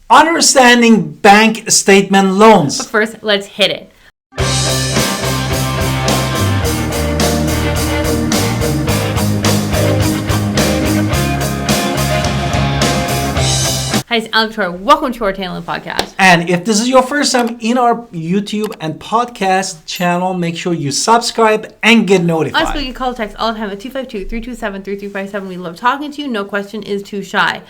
Understanding bank statement loans. But first, let's hit it. Hi, it's Alex Victoria. Welcome to our Taylor podcast. And if this is your first time in our YouTube and podcast channel, make sure you subscribe and get notified. Us, we can call text all the time at 252-327-3357. We love talking to you. No question is too shy.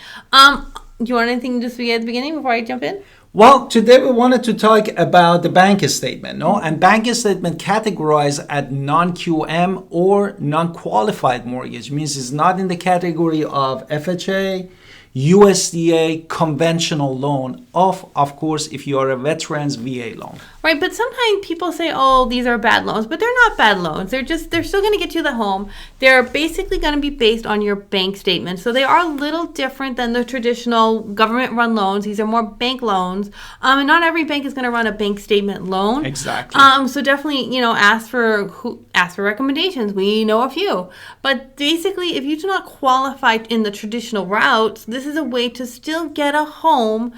Do you want anything to say at the beginning before I jump in? Well, today we wanted to talk about the bank statement, no? And bank statement categorized at non-QM or non-qualified mortgage, means it's not in the category of FHA, USDA, conventional loan, of course, if you are a veteran's VA loan. Right, but sometimes people say, oh, these are bad loans, but they're not bad loans. They're still going to get you the home. They're basically going to be based on your bank statement. So they are a little different than the traditional government-run loans. These are more bank loans. And not every bank is going to run a bank statement loan. Exactly. So definitely, ask for recommendations. We know a few. But basically, if you do not qualify in the traditional routes, this is a way to still get a home.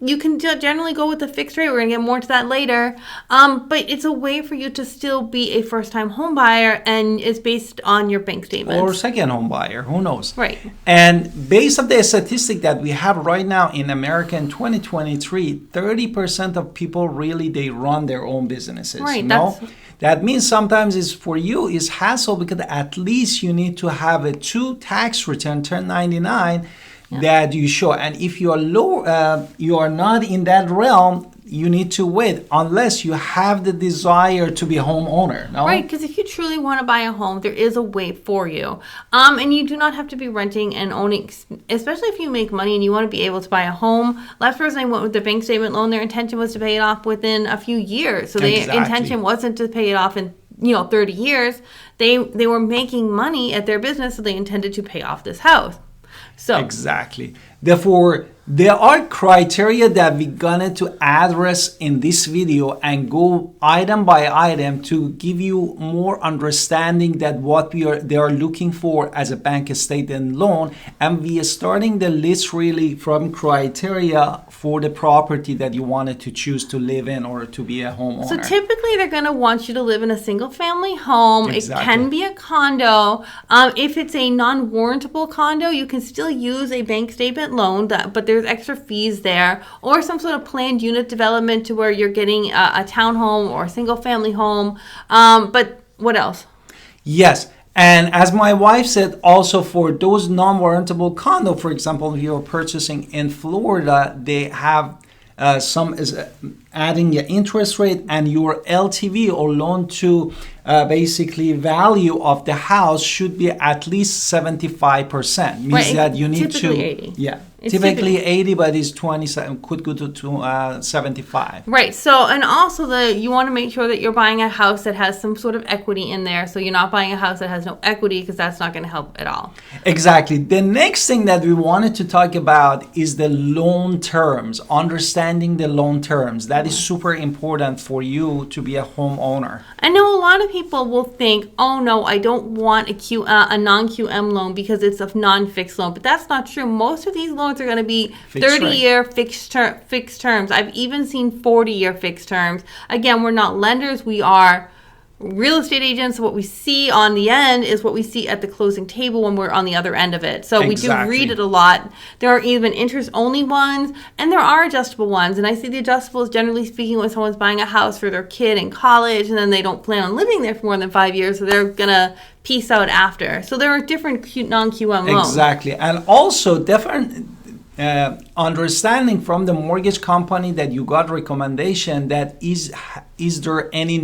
You can generally go with the fixed rate. We're going to get more to that later. But it's a way for you to still be a first-time home buyer, and it's based on your bank statement. Or second home buyer, who knows? Right. And based on the statistic that we have right now in America in 2023, 30% of people really, they run their own businesses. Right. That means sometimes it's for you is hassle because at least you need to have a 2 tax return, 1099, that you show. And if you are low, you are not in that realm, you need to wait unless you have the desire to be a homeowner. No? Right, because if you truly want to buy a home, there is a way for you. And you do not have to be renting and owning, especially if you make money and you want to be able to buy a home. Last person I went with the bank statement loan, their intention was to pay it off within a few years. So their intention wasn't to pay it off in 30 years. They were making money at their business, so they intended to pay off this house. So exactly. Therefore, there are criteria that we're going to address in this video and go item by item to give you more understanding that what they are looking for as a bank statement loan. And we are starting the list really from criteria for the property that you wanted to choose to live in or to be a homeowner. So typically they're going to want you to live in a single family home. Exactly. It can be a condo. If it's a non-warrantable condo, you can still use a bank statement loan, but there's extra fees there, or some sort of planned unit development to where you're getting a townhome or a single family home. But what else? Yes. And as my wife said, also for those non-warrantable condo, for example, if you're purchasing in Florida, they have adding your interest rate and your LTV or loan to basically value of the house should be at least 75%. Means right. that you need typically to 80. Yeah. Typically 80, but it's 27, could go to 75. Right. So, and also you want to make sure that you're buying a house that has some sort of equity in there. So you're not buying a house that has no equity, because that's not going to help at all. Exactly. The next thing that we wanted to talk about is the loan terms, understanding the loan terms. That is super important for you to be a homeowner. I know a lot of people will think, oh no, I don't want a non-QM loan because it's a non-fixed loan. But that's not true. Most of these loans are going to be 30-year fixed terms. I've even seen 40-year fixed terms. Again, we're not lenders. We are real estate agents. What we see on the end is what we see at the closing table when we're on the other end of it. So we do read it a lot. There are even interest-only ones, and there are adjustable ones. And I see the adjustables, generally speaking, when someone's buying a house for their kid in college, and then they don't plan on living there for more than 5 years, so they're going to piece out after. So there are different non-QM loans. Exactly. And also different understanding from the mortgage company that you got recommendation that is there any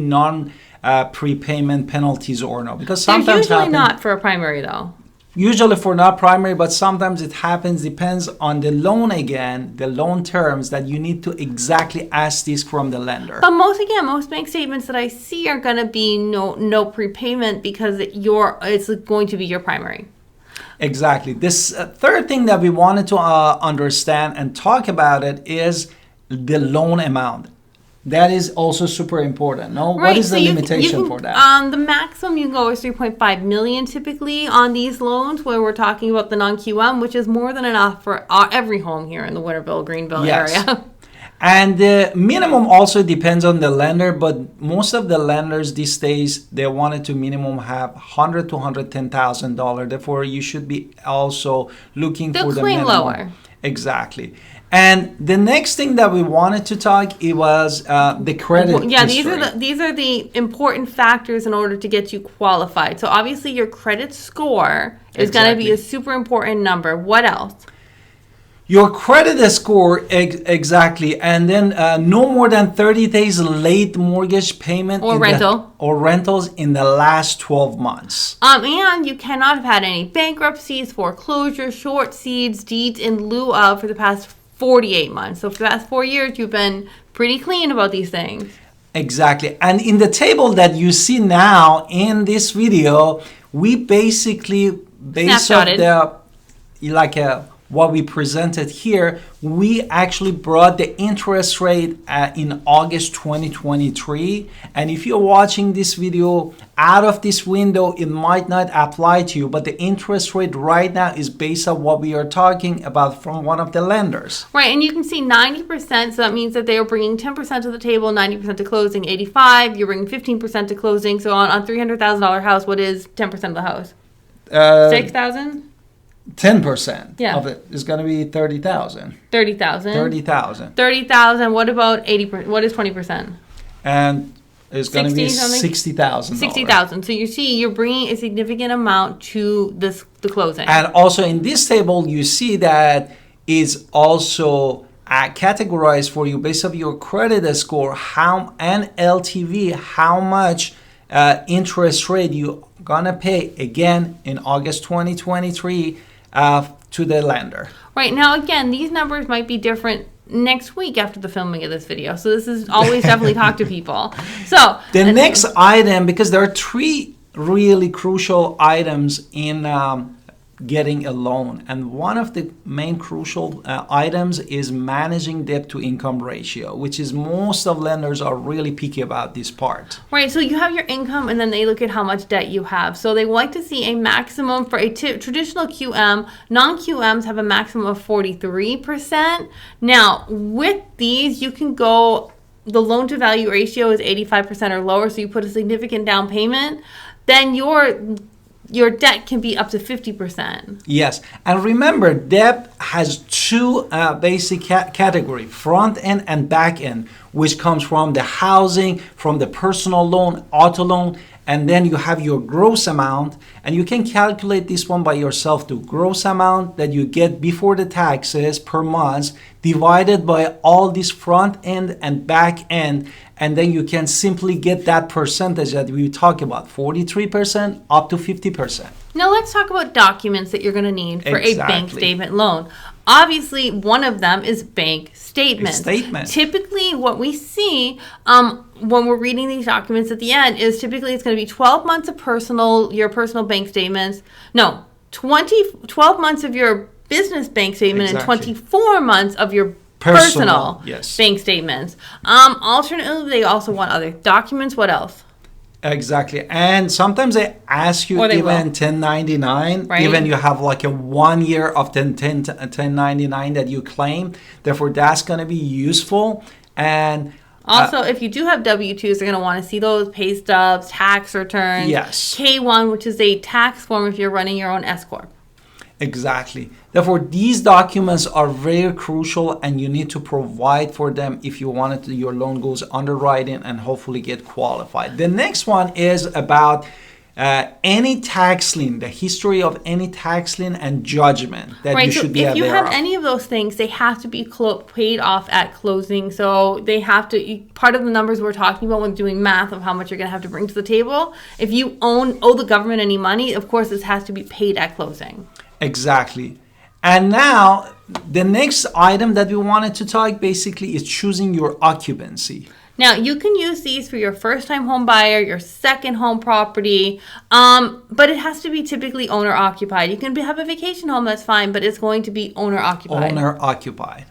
prepayment penalties or no? Because sometimes they're usually not for a primary though. Usually for not primary, but sometimes it happens, depends on the loan again, the loan terms that you need to exactly ask this from the lender. But most bank statements that I see are going to be no prepayment because it's going to be your primary. Exactly. This third thing that we wanted to understand and talk about it is the loan amount. That is also super important. No, Right, what is so the you limitation can, for that? The maximum you can go is 3.5 million typically on these loans, where we're talking about the non-QM, which is more than enough for every home here in the Winterville, Greenville area. And the minimum also depends on the lender, but most of the lenders these days, they wanted to minimum have $100,000 to $110,000. Therefore, you should be also looking They'll for the claim minimum. lower. Exactly. And the next thing that we wanted to talk, it was the credit Yeah, history. these are the important factors in order to get you qualified. So obviously your credit score is going to be Exactly. a super important number. What else? Your credit score, exactly, and then no more than 30 days late mortgage payment Or rental. or rentals in the last 12 months. And you cannot have had any bankruptcies, foreclosures, short seeds, deeds in lieu of for the past 48 months. So for the past 4 years, you've been pretty clean about these things. Exactly. And in the table that you see now in this video, we basically, based on what we presented here, we actually brought the interest rate in August 2023. And if you're watching this video out of this window, it might not apply to you, but the interest rate right now is based on what we are talking about from one of the lenders. Right, and you can see 90%, so that means that they are bringing 10% to the table, 90% to closing, 85, you're bringing 15% to closing. So on $300,000 house, what is 10% of the house? 6,000? 10% Yeah. of it is going to be 30,000. 30,000. 30,000. 30,000. What about 80%? What is 20%? And it's going to be 60,000. 60,000. 60,000. So you see, you're bringing a significant amount to the closing. And also in this table, you see that is also categorized for you based on your credit score, and LTV, how much interest rate you gonna pay again in August 2023 to the lender. Right, now again, these numbers might be different next week after the filming of this video. So this is always definitely talk to people. So the next item, because there are three really crucial items in getting a loan, and one of the main crucial items is managing debt to income ratio, which is most of lenders are really picky about this part. Right, so you have your income and then they look at how much debt you have. So they like to see a maximum for a traditional QM. Non-QMs have a maximum of 43%. Now with these, you can go, the loan to value ratio is 85% or lower, so you put a significant down payment, then your debt can be up to 50%. Yes, and remember, debt has two basic categories, front end and back end, which comes from the housing, from the personal loan, auto loan, and then you have your gross amount, and you can calculate this one by yourself too. Gross amount that you get before the taxes per month divided by all this front end and back end, and then you can simply get that percentage that we talk about, 43% up to 50%. Now let's talk about documents that you're going to need for a bank Exactly. statement loan. Obviously, one of them is bank statements. Statement. Typically, what we see when we're reading these documents at the end is typically it's going to be 12 months of your personal bank statements. No, 12 months of your business bank statement Exactly. and 24 months of your personal yes. bank statements. Alternatively, they also want other documents. What else? Exactly. And sometimes they ask you Or they even will. 1099, Right. even you have like a 1 year of 1099 that you claim. Therefore, that's going to be useful. And Also, if you do have W-2s, they're going to want to see those pay stubs, tax returns. Yes. K-1, which is a tax form if you're running your own S-Corp. exactly. Therefore, these documents are very crucial, and you need to provide for them if you want your loan goes underwriting and hopefully get qualified. The next one is about any tax lien, the history of any tax lien and judgment that you should be aware of. If you have any of those things, they have to be paid off at closing. So they have to, part of the numbers we're talking about when doing math of how much you're going to have to bring to the table, if you owe the government any money, of course this has to be paid at closing. Exactly. And now the next item that we wanted to talk basically is choosing your occupancy. Now, you can use these for your first-time home buyer, your second home property, but it has to be typically owner-occupied. You can have a vacation home, that's fine, but it's going to be owner-occupied. Owner occupied.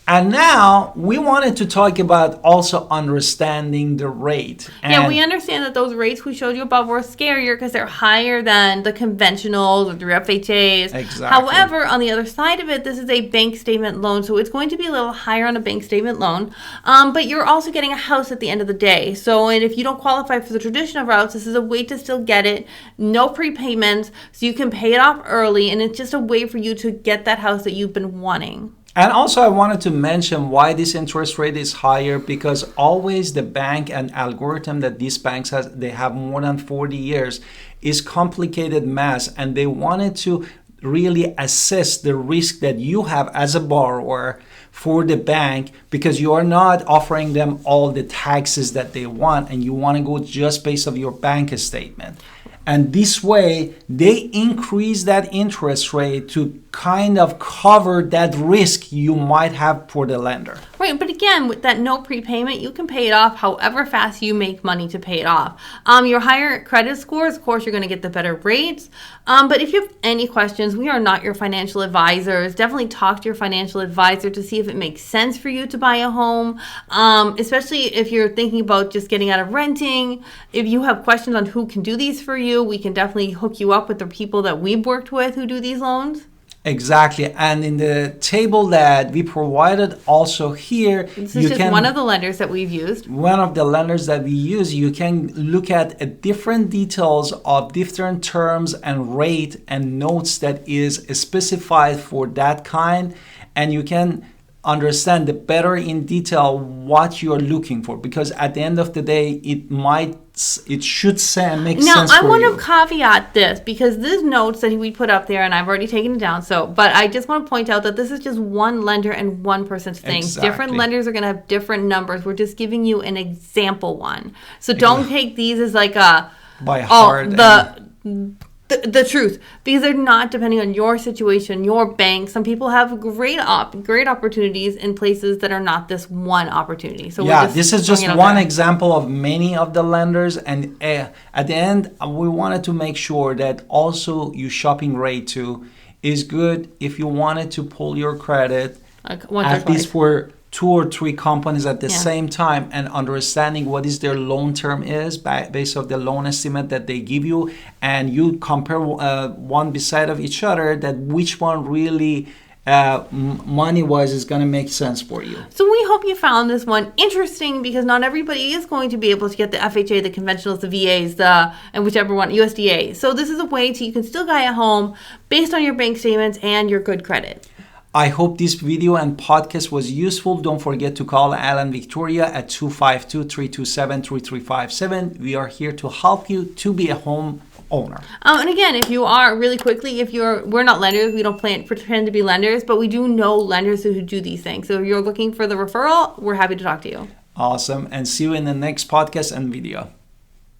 And now we wanted to talk about also understanding the rate. Yeah, we understand that those rates we showed you above were scarier because they're higher than the conventionals or the FHAs. Exactly. However, on the other side of it, this is a bank statement loan, so it's going to be a little higher on a bank statement loan. But you're also getting a house at the end of the day. So, and if you don't qualify for the traditional routes, this is a way to still get it. No prepayments, so you can pay it off early, and it's just a way for you to get that house that you've been wanting. And also I wanted to mention why this interest rate is higher, because always the bank and algorithm that these banks has, they have more than 40 years, is complicated math, and they wanted to really assess the risk that you have as a borrower for the bank, because you are not offering them all the taxes that they want, and you want to go just based on your bank statement. And this way, they increase that interest rate to kind of cover that risk you might have for the lender. Right, but again, with that no prepayment, you can pay it off however fast you make money to pay it off. Your higher credit scores, of course, you're going to get the better rates. But if you have any questions, we are not your financial advisors. Definitely talk to your financial advisor to see if it makes sense for you to buy a home, especially if you're thinking about just getting out of renting. If you have questions on who can do these for you, we can definitely hook you up with the people that we've worked with who do these loans. Exactly. And in the table that we provided also here, this is just one of the lenders that we've used. One of the lenders that we use, you can look at different details of different terms and rate and notes that is specified for that kind. And you can understand the better in detail what you're looking for, because at the end of the day, it should make sense for you. Now, I want to caveat this, because these notes that we put up there, and I've already taken it down, but I just want to point out that this is just one lender and one person's thing. Exactly. Different lenders are going to have different numbers. We're just giving you an example one. So don't take these as like a... by heart. The truth, because they're not depending on your situation, your bank. Some people have great opportunities in places that are not this one opportunity. So yeah, this is just one example of many of the lenders, and at the end, we wanted to make sure that also your shopping rate too is good. If you wanted to pull your credit, at least for 2 or 3 companies at the same time, and understanding what is their loan term is based on the loan estimate that they give you, and you compare one beside of each other, that which one really money-wise is going to make sense for you. So we hope you found this one interesting, because not everybody is going to be able to get the FHA, the conventionals, the VAs, and whichever one, USDA. So this is a way you can still buy a home based on your bank statements and your good credit. I hope this video and podcast was useful. Don't forget to call Alan Victoria at 252-327-3357. We are here to help you to be a home owner. And again, if you are, really quickly, we're not lenders, we don't pretend to be lenders, but we do know lenders who do these things. So if you're looking for the referral, we're happy to talk to you. Awesome. And see you in the next podcast and video.